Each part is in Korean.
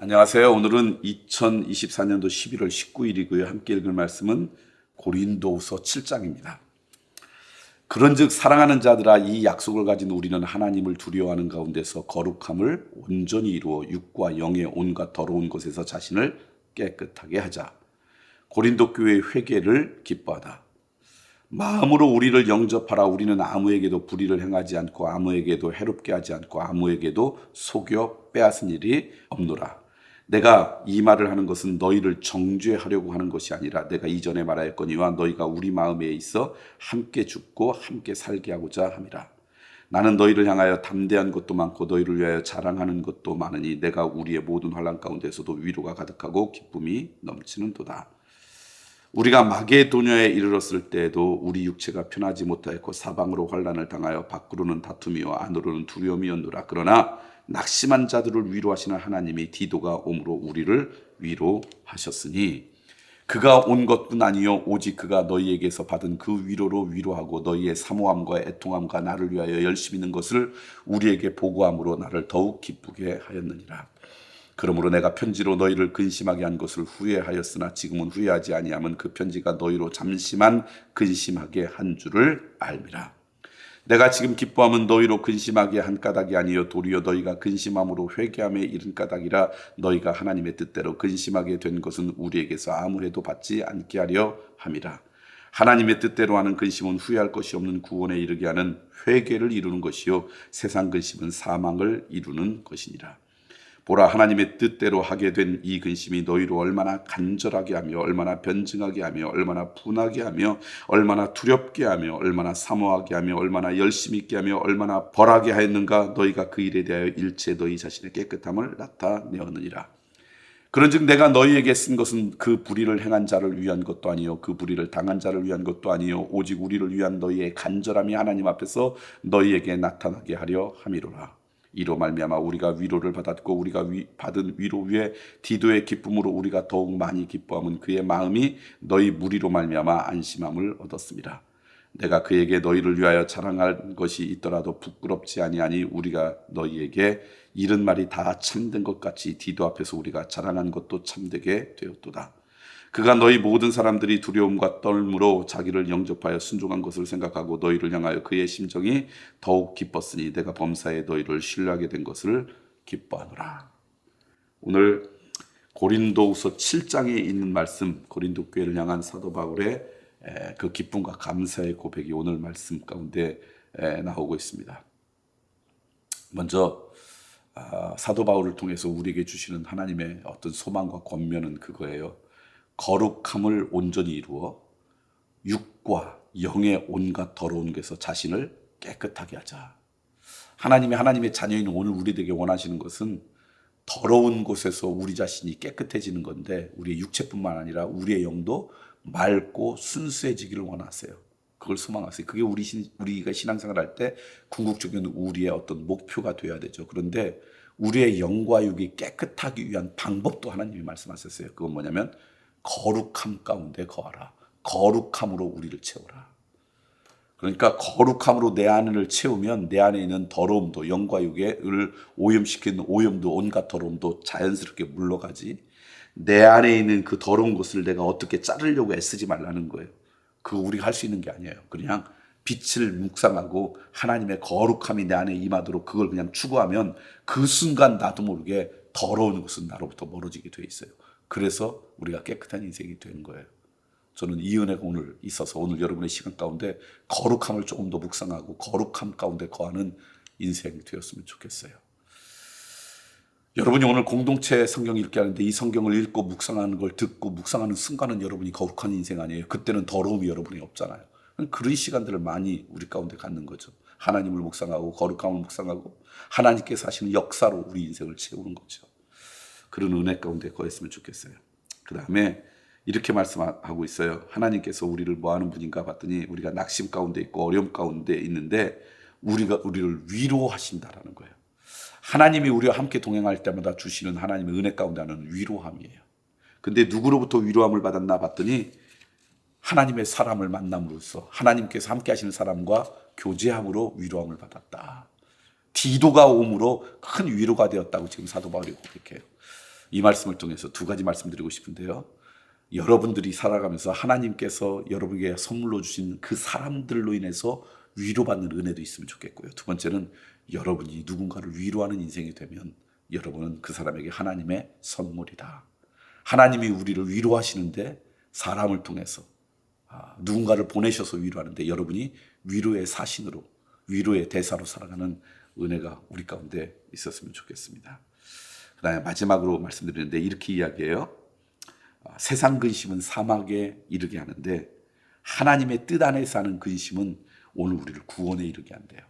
안녕하세요. 오늘은 2024년도 11월 19일이고요. 함께 읽을 말씀은 고린도후서 7장입니다. 그런즉 사랑하는 자들아, 이 약속을 가진 우리는 하나님을 두려워하는 가운데서 거룩함을 온전히 이루어 육과 영의 온갖 더러운 것에서 자신을 깨끗하게 하자. 고린도 교회의 회개를 기뻐하다. 마음으로 우리를 영접하라. 우리는 아무에게도 불의를 행하지 않고 아무에게도 해롭게 하지 않고 아무에게도 속여 빼앗은 일이 없노라. 내가 이 말을 하는 것은 너희를 정죄하려고 하는 것이 아니라 내가 이전에 말하였거니와 너희가 우리 마음에 있어 함께 죽고 함께 살게 하고자 함이라. 나는 너희를 향하여 담대한 것도 많고 너희를 위하여 자랑하는 것도 많으니 내가 우리의 모든 환난 가운데서도 위로가 가득하고 기쁨이 넘치는도다. 우리가 마게도냐에 이르렀을 때에도 우리 육체가 편하지 못하였고 사방으로 환난을 당하여 밖으로는 다툼이요 안으로는 두려움이었노라. 그러나 낙심한 자들을 위로하시는 하나님이 디도가 오므로 우리를 위로하셨으니 그가 온 것뿐 아니요 오직 그가 너희에게서 받은 그 위로로 위로하고 너희의 사모함과 애통함과 나를 위하여 열심히 있는 것을 우리에게 보고함으로 나를 더욱 기쁘게 하였느니라. 그러므로 내가 편지로 너희를 근심하게 한 것을 후회하였으나 지금은 후회하지 아니함은 그 편지가 너희로 잠시만 근심하게 한 줄을 알미라. 내가 지금 기뻐함은 너희로 근심하게 한 까닭이 아니요 도리어 너희가 근심함으로 회개함에 이른 까닭이라. 너희가 하나님의 뜻대로 근심하게 된 것은 우리에게서 아무 해도 받지 않게 하려 함이라. 하나님의 뜻대로 하는 근심은 후회할 것이 없는 구원에 이르게 하는 회개를 이루는 것이요 세상 근심은 사망을 이루는 것이니라. 보라, 하나님의 뜻대로 하게 된 이 근심이 너희로 얼마나 간절하게 하며 얼마나 변증하게 하며 얼마나 분하게 하며 얼마나 두렵게 하며 얼마나 사모하게 하며 얼마나 열심히 있게 하며 얼마나 벌하게 하였는가. 너희가 그 일에 대하여 일체 너희 자신의 깨끗함을 나타내었느니라. 그런즉 내가 너희에게 쓴 것은 그 불의를 행한 자를 위한 것도 아니요 그 불의를 당한 자를 위한 것도 아니요 오직 우리를 위한 너희의 간절함이 하나님 앞에서 너희에게 나타나게 하려 함이로라. 이로 말미암아 우리가 위로를 받았고 우리가 받은 위로 위에 디도의 기쁨으로 우리가 더욱 많이 기뻐함은 그의 마음이 너희 무리로 말미암아 안심함을 얻었습니다. 내가 그에게 너희를 위하여 자랑할 것이 있더라도 부끄럽지 아니하니 우리가 너희에게 이른 말이 다 참된 것 같이 디도 앞에서 우리가 자랑한 것도 참되게 되었도다. 그가 너희 모든 사람들이 두려움과 떨므로 자기를 영접하여 순종한 것을 생각하고 너희를 향하여 그의 심정이 더욱 기뻤으니 내가 범사에 너희를 신뢰하게 된 것을 기뻐하노라. 오늘 고린도후서 7장에 있는 말씀, 고린도 교회를 향한 사도 바울의 그 기쁨과 감사의 고백이 오늘 말씀 가운데 나오고 있습니다. 먼저 사도 바울을 통해서 우리에게 주시는 하나님의 어떤 소망과 권면은 그거예요. 거룩함을 온전히 이루어 육과 영의 온갖 더러운 것에서 자신을 깨끗하게 하자. 하나님의 자녀인 오늘 우리에게 원하시는 것은 더러운 곳에서 우리 자신이 깨끗해지는 건데 우리의 육체뿐만 아니라 우리의 영도 맑고 순수해지기를 원하세요. 그걸 소망하세요. 그게 우리가 신앙생활 할 때 궁극적인 우리의 어떤 목표가 되어야 되죠. 그런데 우리의 영과 육이 깨끗하기 위한 방법도 하나님이 말씀하셨어요. 그건 뭐냐면 거룩함 가운데 거하라. 거룩함으로 우리를 채우라. 그러니까 거룩함으로 내 안을 채우면 내 안에 있는 더러움도 영과 육을 오염시키는 오염도 온갖 더러움도 자연스럽게 물러가지. 내 안에 있는 그 더러운 것을 내가 어떻게 자르려고 애쓰지 말라는 거예요. 그거 우리가 할 수 있는 게 아니에요. 그냥 빛을 묵상하고 하나님의 거룩함이 내 안에 임하도록 그걸 그냥 추구하면 그 순간 나도 모르게 더러운 것은 나로부터 멀어지게 돼 있어요. 그래서 우리가 깨끗한 인생이 되는 거예요. 저는 이 은혜가 오늘 있어서 오늘 여러분의 시간 가운데 거룩함을 조금 더 묵상하고 거룩함 가운데 거하는 인생이 되었으면 좋겠어요. 여러분이 오늘 공동체 성경 읽게 하는데 이 성경을 읽고 묵상하는 걸 듣고 묵상하는 순간은 여러분이 거룩한 인생 아니에요. 그때는 더러움이 여러분이 없잖아요. 그런 시간들을 많이 우리 가운데 갖는 거죠. 하나님을 묵상하고 거룩함을 묵상하고 하나님께서 하시는 역사로 우리 인생을 채우는 거죠. 그런 은혜 가운데 거했으면 좋겠어요. 그 다음에 이렇게 말씀하고 있어요. 하나님께서 우리를 뭐 하는 분인가 봤더니 우리가 낙심 가운데 있고 어려움 가운데 있는데 우리를 위로하신다라는 거예요. 하나님이 우리와 함께 동행할 때마다 주시는 하나님의 은혜 가운데 하는 위로함이에요. 근데 누구로부터 위로함을 받았나 봤더니 하나님의 사람을 만남으로써 하나님께서 함께 하시는 사람과 교제함으로 위로함을 받았다. 디도가 옴으로 큰 위로가 되었다고 지금 사도 바울이 고백해요. 이 말씀을 통해서 두 가지 말씀드리고 싶은데요. 여러분들이 살아가면서 하나님께서 여러분에게 선물로 주신 그 사람들로 인해서 위로받는 은혜도 있으면 좋겠고요. 두 번째는 여러분이 누군가를 위로하는 인생이 되면 여러분은 그 사람에게 하나님의 선물이다. 하나님이 우리를 위로하시는데 사람을 통해서 누군가를 보내셔서 위로하는데 여러분이 위로의 사신으로, 위로의 대사로 살아가는 은혜가 우리 가운데 있었으면 좋겠습니다. 그 다음에 마지막으로 말씀드리는데 이렇게 이야기해요. 세상 근심은 사막에 이르게 하는데 하나님의 뜻 안에서 하는 근심은 오늘 우리를 구원에 이르게 한대요.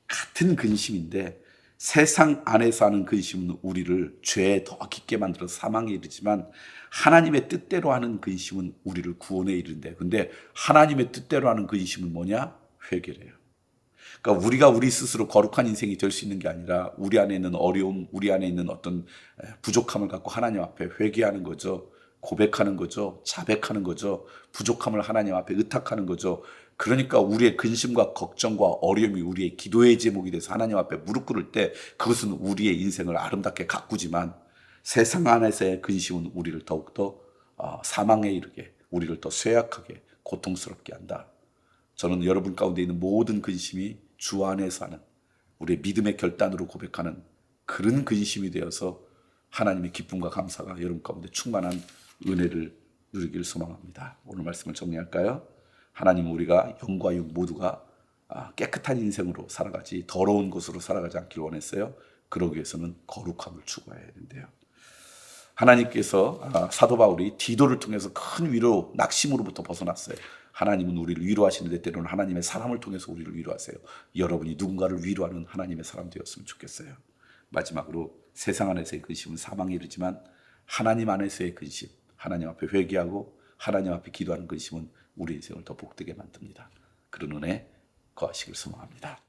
같은 근심인데 세상 안에서 하는 근심은 우리를 죄에 더 깊게 만들어서 사망에 이르지만 하나님의 뜻대로 하는 근심은 우리를 구원에 이른대. 근데 하나님의 뜻대로 하는 근심은 뭐냐? 회개래요. 그러니까 우리가 우리 스스로 거룩한 인생이 될 수 있는 게 아니라 우리 안에 있는 어려움, 우리 안에 있는 어떤 부족함을 갖고 하나님 앞에 회개하는 거죠. 고백하는 거죠. 자백하는 거죠. 부족함을 하나님 앞에 의탁하는 거죠. 그러니까 우리의 근심과 걱정과 어려움이 우리의 기도의 제목이 돼서 하나님 앞에 무릎 꿇을 때 그것은 우리의 인생을 아름답게 가꾸지만 세상 안에서의 근심은 우리를 더욱더 사망에 이르게, 우리를 더 쇠약하게 고통스럽게 한다. 저는 여러분 가운데 있는 모든 근심이 주 안에서 하는 우리의 믿음의 결단으로 고백하는 그런 근심이 되어서 하나님의 기쁨과 감사가 여러분 가운데 충만한 은혜를 누리기를 소망합니다. 오늘 말씀을 정리할까요? 하나님은 우리가 영과 육 모두가 깨끗한 인생으로 살아가지 더러운 것으로 살아가지 않기를 원했어요. 그러기 위해서는 거룩함을 추구해야 된대요. 하나님께서 사도 바울이 디도를 통해서 큰 위로 낙심으로부터 벗어났어요. 하나님은 우리를 위로하시는데 때로는 하나님의 사람을 통해서 우리를 위로하세요. 여러분이 누군가를 위로하는 하나님의 사람 되었으면 좋겠어요. 마지막으로 세상 안에서의 근심은 사망에 이르지만 하나님 안에서의 근심, 하나님 앞에 회개하고 하나님 앞에 기도하는 근심은 우리 인생을 더 복되게 만듭니다. 그런 은혜 거하시길 소망합니다.